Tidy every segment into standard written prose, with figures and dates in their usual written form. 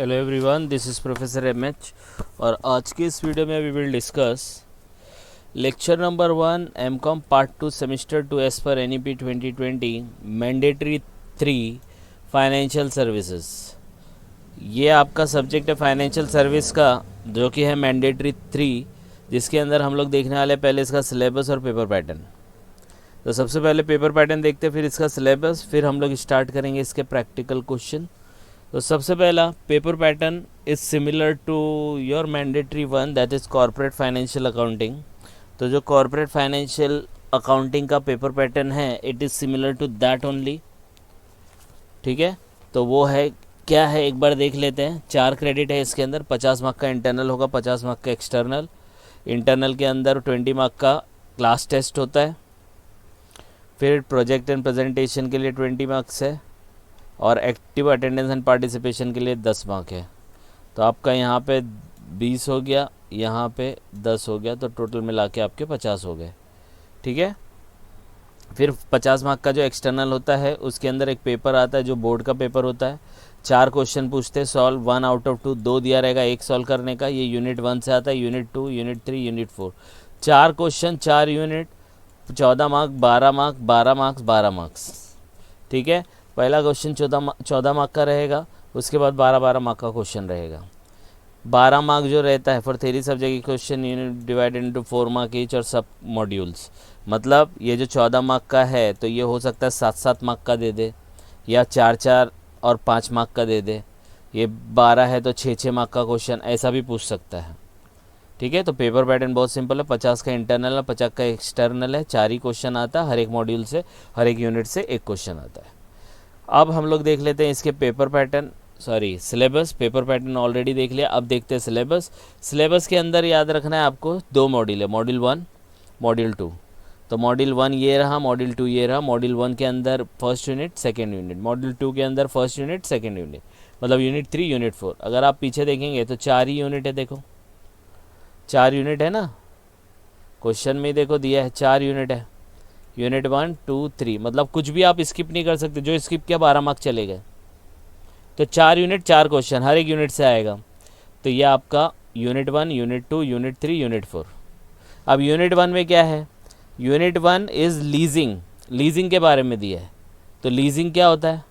Hello everyone, this is professor MH और आज के इस वीडियो में we will discuss lecture number 1 MCom part 2 semester 2 as per NEP 2020 mandatory 3 financial services. ये आपका सब्जेक्ट है फाइनेंशियल सर्विस का, जो कि है मैंडेटरी 3, जिसके अंदर हम लोग देखने वाले पहले इसका सिलेबस और पेपर पैटर्न। तो सबसे पहले पेपर पैटर्न देखते हैं, फिर इसका सिलेबस, फिर हम लोग स्टार्ट करेंगे इसके प्रैक्टिकल क्वेश्चन। तो सबसे पहला paper pattern is similar to your mandatory 1, that is corporate financial accounting. तो जो कॉर्पोरेट फाइनेंशियल अकाउंटिंग का पेपर पैटर्न है, it is similar to that only. ठीक है, तो वो है क्या है एक बार देख लेते हैं। 4 क्रेडिट है इसके अंदर, 50 मार्क का इंटरनल होगा, 50 मार्क का एक्सटर्नल। इंटरनल के अंदर 20 मार्क का क्लास टेस्ट होता है, फिर प्रोजेक्ट एंड प्रेजेंटेशन के लिए 20 मार्क्स है, और एक्टिव अटेंडेंस एंड पार्टिसिपेशन के लिए 10 मार्क है। तो आपका यहाँ पे 20 हो गया, यहाँ पे 10 हो गया, तो टोटल मिला के आपके 50 हो गए। ठीक है, फिर 50 मार्क का जो एक्सटर्नल होता है, उसके अंदर एक पेपर आता है जो बोर्ड का पेपर होता है। 4 क्वेश्चन पूछते हैं, सॉल्व 1 आउट ऑफ 2, 2 दिया रहेगा, 1 सॉल्व करने का। ये यूनिट 1 से आता है, unit 2, unit 3, unit 4। 4 question, 4 unit, 14 mark, 12 mark, 12 marks, 12 marks. ठीक है, पहला क्वेश्चन 14 मार्क का रहेगा, उसके बाद 12 मार्क का क्वेश्चन रहेगा। 12 मार्क जो रहता है for theory subject question unit divided into 4 mark each और सब मॉड्यूल्स। मतलब ये जो 14 मार्क का है, तो ये हो सकता है 7-7 मार्क का दे दे, या 4-4 और 5 मार्क का दे दे। ये 12 है तो 6-6 मार्क का क्वेश्चन ऐसा भी पूछ सकता है। ठीक है, तो पेपर पैटर्न बहुत सिंपल है। 50 का इंटरनल है, 50 का एक्सटर्नल है, 4 ही क्वेश्चन आता है, हर एक मॉड्यूल से, हर एक यूनिट से एक क्वेश्चन आता है। अब हम लोग देख लेते हैं इसके paper pattern, sorry syllabus. Paper pattern already देख लिया, अब देखते हैं सिलेबस। सिलेबस के अंदर याद रखना है आपको 2 मॉड्यूल है, मॉड्यूल 1, मॉड्यूल 2। तो मॉड्यूल 1 ये रहा, मॉड्यूल 2 ये रहा। मॉड्यूल 1 के अंदर first unit, second unit, module 2 के अंदर फर्स्ट यूनिट, सेकेंड यूनिट, मतलब यूनिट 3, यूनिट 4। अगर आप पीछे देखेंगे तो 4 ही यूनिट है, देखो 4 यूनिट है ना, क्वेश्चन में देखो दिया है 4 यूनिट है, यूनिट 1, 2, 3। मतलब कुछ भी आप स्किप नहीं कर सकते, जो स्किप किया 12 मार्क चले गए। तो 4 यूनिट, 4 क्वेश्चन, हर एक यूनिट से आएगा। तो ये आपका यूनिट 1, यूनिट 2, यूनिट 3, यूनिट 4। अब यूनिट 1 में क्या है, यूनिट 1 इज़ लीजिंग, लीजिंग के बारे में दिया है। तो लीजिंग क्या होता है,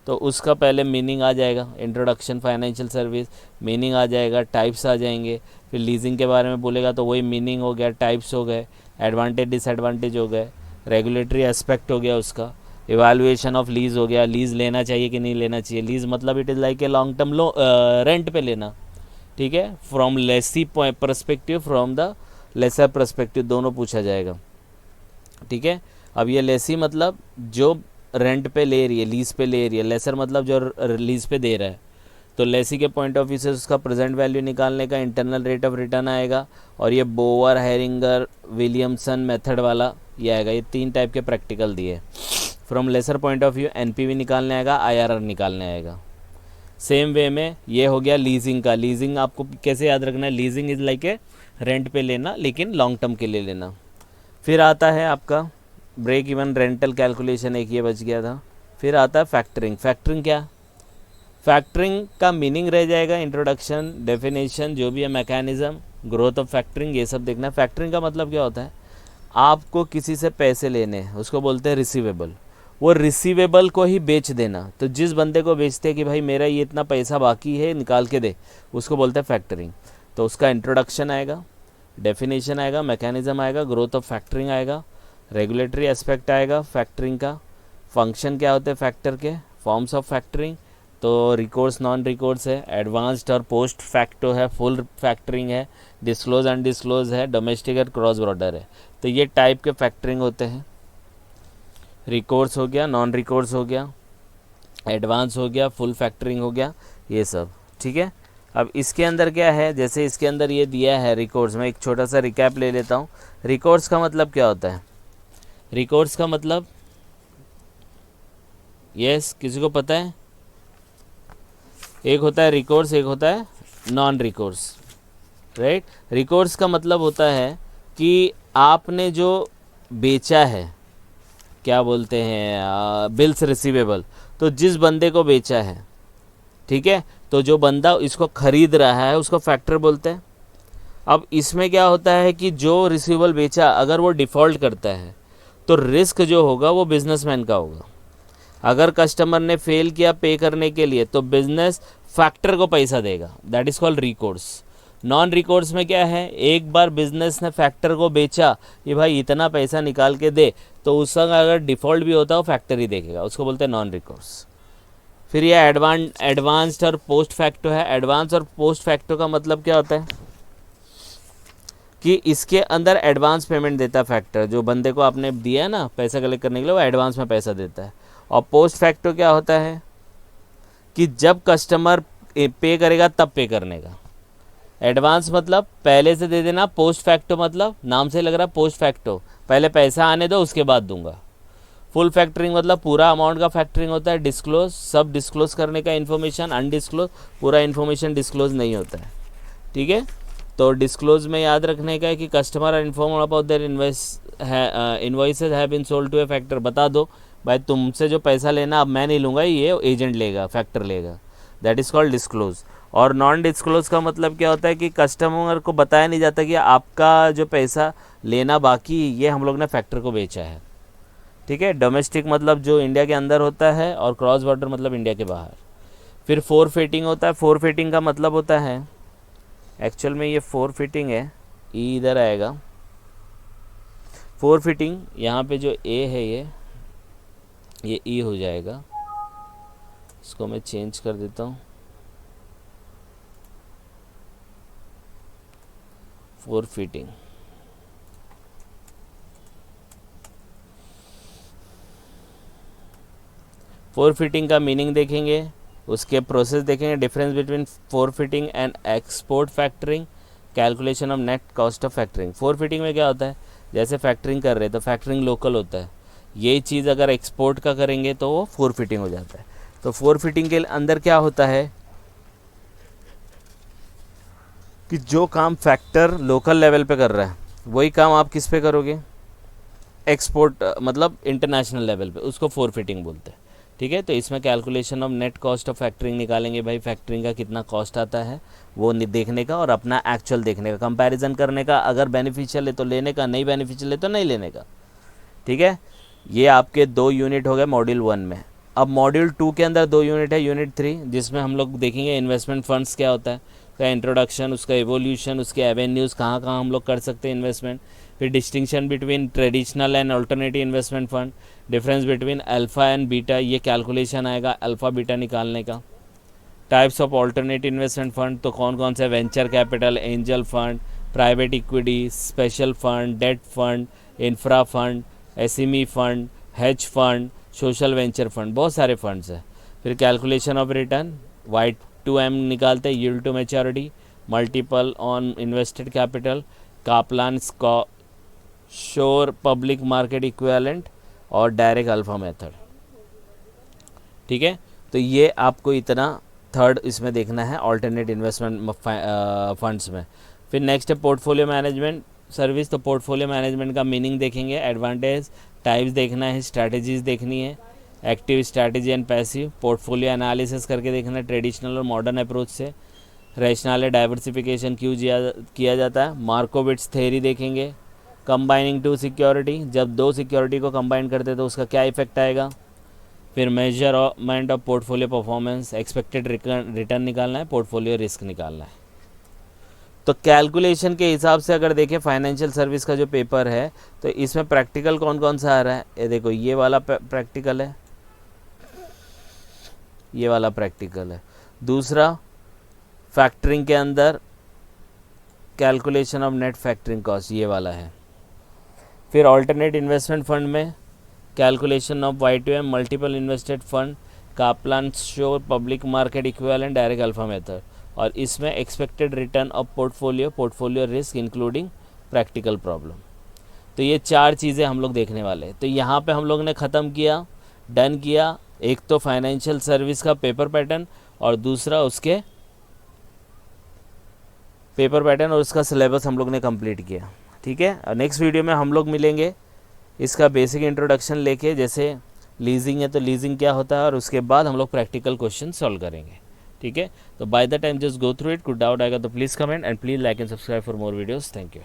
तो उसका पहले मीनिंग आ जाएगा, इंट्रोडक्शन फाइनेंशियल सर्विस, मीनिंग आ जाएगा, टाइप्स आ जाएंगे। फिर लीजिंग के बारे में बोलेगा तो वही मीनिंग हो गया, टाइप्स हो गए, एडवांटेज डिसएडवांटेज हो गए, रेगुलेटरी एस्पेक्ट हो गया उसका, इवैल्यूएशन ऑफ लीज हो गया, लीज लेना चाहिए कि नहीं लेना चाहिए। लीज मतलब it is like a long term low rent पे लेना। ठीक है, from lessee perspective, from the lessor perspective, दोनों पूछा जाएगा। ठीक है, अब ये लेसी मतलब जो रेंट पे ले रही है, लीज पे ले रही है, लेसर मतलब जो लीज पे दे रहा है। तो लेसी के पॉइंट ऑफ व्यू से उसका प्रेजेंट वैल्यू निकालने का इंटरनल रेट ऑफ रिटर्न आएगा, और ये बोवर, हेरिंगर, विलियमसन मेथड वाला ये आएगा। ये 3 टाइप के प्रैक्टिकल दिए। From lessor point of view NPV निकालने आएगा, आईआरआर निकालने आएगा। सेम वे में ये हो गया लीजिंग का। लीजिंग आपको कैसे याद रखना है, leasing is like a rent पे लेना, लेकिन लॉन्ग टर्म के लिए लेना। फिर आता है आपका ब्रेक इवन रेंटल कैलकुलेशन, एक ये बच गया था। फिर आता है फैक्टरिंग। फैक्टरिंग क्या, फैक्टरिंग का मीनिंग रह जाएगा, इंट्रोडक्शन, डेफिनेशन, जो भी है मैकेनिज्म, ग्रोथ ऑफ फैक्टरिंग, ये सब देखना है। फैक्टरिंग का मतलब क्या होता है, आपको किसी से पैसे लेने, उसको बोलते हैं रिसीवेबल। वो रिसीवेबल को ही बेच देना। तो जिस बंदे को बेचते हैं कि भाई मेरा ये इतना पैसा बाकी है, निकाल के दे, उसको बोलते हैं फैक्टरिंग। तो उसका इंट्रोडक्शन आएगा, डेफिनेशन आएगा, मैकेनिज्म आएगा, ग्रोथ ऑफ फैक्टरिंग आएगा, रेगुलेटरी एस्पेक्ट आएगा फैक्टरिंग का, फंक्शन क्या होते हैं फैक्टर के, फॉर्म्स ऑफ फैक्टरिंग, तो रिकोर्स, नॉन रिकोर्स है, एडवांस्ड और पोस्ट फैक्टो है, फुल फैक्टरिंग है, डिस्क्लोज अनडिस्क्लोज है, डोमेस्टिक और क्रॉस बॉर्डर है। तो ये टाइप के फैक्टरिंग होते हैं। रिकोर्स हो गया, नॉन रिकोर्स हो गया, एडवांस हो गया, फुल फैक्टरिंग हो गया, ये सब। ठीक है, अब इसके अंदर क्या है, जैसे इसके अंदर ये दिया है रिकोर्स, मैं एक छोटा सा रिकैप ले लेता हूँ। रिकोर्स का मतलब क्या होता है, रिकोर्स का मतलब, यस किसी को पता है, एक होता है रिकोर्स, एक होता है नॉन रिकोर्स, राइट। रिकोर्स का मतलब होता है कि आपने जो बेचा है, क्या बोलते हैं, बिल्स रिसीवेबल, तो जिस बंदे को बेचा है, ठीक है। तो जो बंदा इसको खरीद रहा है उसको फैक्टर बोलते हैं। अब इसमें क्या होता है कि जो रिसीवेबल बेचा अगर वो डिफ़ॉल्ट करता है तो रिस्क जो होगा वो बिजनेसमैन का होगा। अगर कस्टमर ने फेल किया पे करने के लिए तो बिजनेस फैक्टर को पैसा देगा, that is called recourse. Non recourse में क्या है, एक बार बिजनेस ने फैक्टर को बेचा कि भाई इतना पैसा निकाल के दे, तो उस समय अगर डिफ़ॉल्ट भी होता है वो फैक्टर ही देखेगा, उसको बोलते हैं नॉन रिकोर्स। फिर ये एडवांस्ड और पोस्ट फैक्टो है। एडवांस और पोस्ट फैक्टो का मतलब क्या होता है कि इसके अंदर एडवांस पेमेंट देता है फैक्टर, जो बंदे को आपने दिया है ना पैसा कलेक्ट करने के लिए, वो एडवांस में पैसा देता है। और पोस्ट फैक्टो क्या होता है कि जब कस्टमर पे करेगा तब पे करने का। एडवांस मतलब पहले से दे देना, पोस्ट फैक्टो मतलब नाम से लग रहा है पोस्ट फैक्टो, पहले पैसा आने दो उसके बाद दूंगा। फुल फैक्टरिंग मतलब पूरा अमाउंट का फैक्टरिंग होता है। डिस्क्लोज सब डिस्क्लोज करने का इन्फॉर्मेशन, अनडिस्क्लोज पूरा इन्फॉर्मेशन डिस्क्लोज नहीं होता है, ठीक है। तो डिस्क्लोज में याद रखने का है कि customer are inform about their invoices have been sold to a factor. बता दो भाई तुमसे जो पैसा लेना अब मैं नहीं लूँगा, ये एजेंट लेगा, फैक्टर लेगा, दैट इज़ कॉल्ड डिस्क्लोज। और नॉन डिस्क्लोज का मतलब क्या होता है कि कस्टमर को बताया नहीं जाता कि आपका जो पैसा लेना बाकी ये हम लोग ने फैक्टर को बेचा है, ठीक है। डोमेस्टिक मतलब जो इंडिया के अंदर होता है और क्रॉस बॉर्डर मतलब इंडिया के बाहर। फिर फोरफिटिंग होता है। फोरफिटिंग का मतलब होता है, एक्चुअल में ये फोरफिटिंग है, ई इधर आएगा। फोरफिटिंग यहाँ पे जो ए है ये ई हो जाएगा, इसको मैं चेंज कर देता हूँ, फोरफिटिंग। फोरफिटिंग का मीनिंग देखेंगे, उसके प्रोसेस देखेंगे, difference between forfaiting and export factoring, calculation of net cost of factoring. Forfaiting में क्या होता है, जैसे फैक्टरिंग कर रहे हैं तो फैक्टरिंग लोकल होता है, ये चीज़ अगर एक्सपोर्ट का करेंगे तो वो फोरफिटिंग हो जाता है। तो फोरफिटिंग के अंदर क्या होता है कि जो काम फैक्टर लोकल लेवल पे कर रहा है वही काम आप किस पे करोगे, एक्सपोर्ट मतलब इंटरनेशनल लेवल पे, उसको फोरफिटिंग बोलते हैं, ठीक है। तो इसमें calculation of net cost of factoring निकालेंगे, भाई फैक्टरिंग का कितना कॉस्ट आता है वो देखने का और अपना एक्चुअल देखने का, कंपैरिजन करने का, अगर बेनिफिशियल है तो लेने का, नहीं बेनिफिशियल है तो नहीं लेने का, ठीक है। ये आपके 2 यूनिट हो गए मॉड्यूल 1 में। अब मॉड्यूल 2 के अंदर 2 यूनिट है, यूनिट 3 जिसमें हम लोग देखेंगे इन्वेस्टमेंट फंड्स क्या होता है, उसका इंट्रोडक्शन, उसका एवोल्यूशन, उसके एवेन्यूज़, कहाँ कहाँ हम लोग कर सकते हैं इन्वेस्टमेंट। फिर distinction between traditional and alternative investment fund, difference between alpha and beta, ये कैलकुलेशन आएगा अल्फ़ा बीटा निकालने का। Types of alternative investment fund, तो कौन कौन से, venture capital, angel fund, private equity, special fund, debt fund, infra fund, SME fund, hedge fund, social venture fund, बहुत सारे फंड्स हैं। फिर कैलकुलेशन ऑफ रिटर्न, Y2M निकालते हैं, yield to maturity, multiple on invested capital, Kaplan Schoar public market equivalent और direct alpha method, ठीक है। तो ये आपको इतना थर्ड इसमें देखना है अल्टरनेट इन्वेस्टमेंट फंड्स में। फिर नेक्स्ट है पोर्टफोलियो मैनेजमेंट सर्विस। तो पोर्टफोलियो मैनेजमेंट का मीनिंग देखेंगे, एडवांटेज, टाइप्स देखना है, स्ट्रैटेजीज देखनी है, active strategy and passive, portfolio analysis करके देखना है ट्रेडिशनल और मॉडर्न अप्रोच से, रैशनल डाइवर्सिफिकेशन क्यों किया जाता है, मार्कोविट्स थ्योरी देखेंगे, कंबाइनिंग टू सिक्योरिटी, जब 2 सिक्योरिटी को कंबाइन करते तो उसका क्या इफेक्ट आएगा। फिर measurement of portfolio performance, expected return निकालना है, पोर्टफोलियो रिस्क निकालना है। तो कैलकुलेशन के हिसाब से अगर देखें फाइनेंशियल सर्विस का जो पेपर है तो इसमें प्रैक्टिकल कौन कौन सा आ रहा है, ये देखो ये वाला प्रैक्टिकल है, ये वाला प्रैक्टिकल है। दूसरा फैक्टरिंग के अंदर calculation of net factoring cost, ये वाला है। फिर अल्टरनेट इन्वेस्टमेंट फंड में calculation of Y2M multiple invested fund, Kaplan Schoar public market equivalent, direct alpha method, और इसमें expected return of portfolio risk including practical problem. तो ये 4 चीज़ें हम लोग देखने वाले हैं। तो यहाँ पे हम लोग ने ख़त्म किया, डन किया, एक तो फाइनेंशियल सर्विस का पेपर पैटर्न और दूसरा उसके पेपर पैटर्न और उसका सिलेबस हम लोग ने कंप्लीट किया, ठीक है। और नेक्स्ट वीडियो में हम लोग मिलेंगे इसका बेसिक इंट्रोडक्शन लेके, जैसे लीजिंग है तो लीजिंग क्या होता है, और उसके बाद हम लोग प्रैक्टिकल क्वेश्चन सॉल्व करेंगे, ठीक है। तो by the time just go through it, कुछ डाउट आएगा तो please comment and please like and subscribe for more videos. Thank you.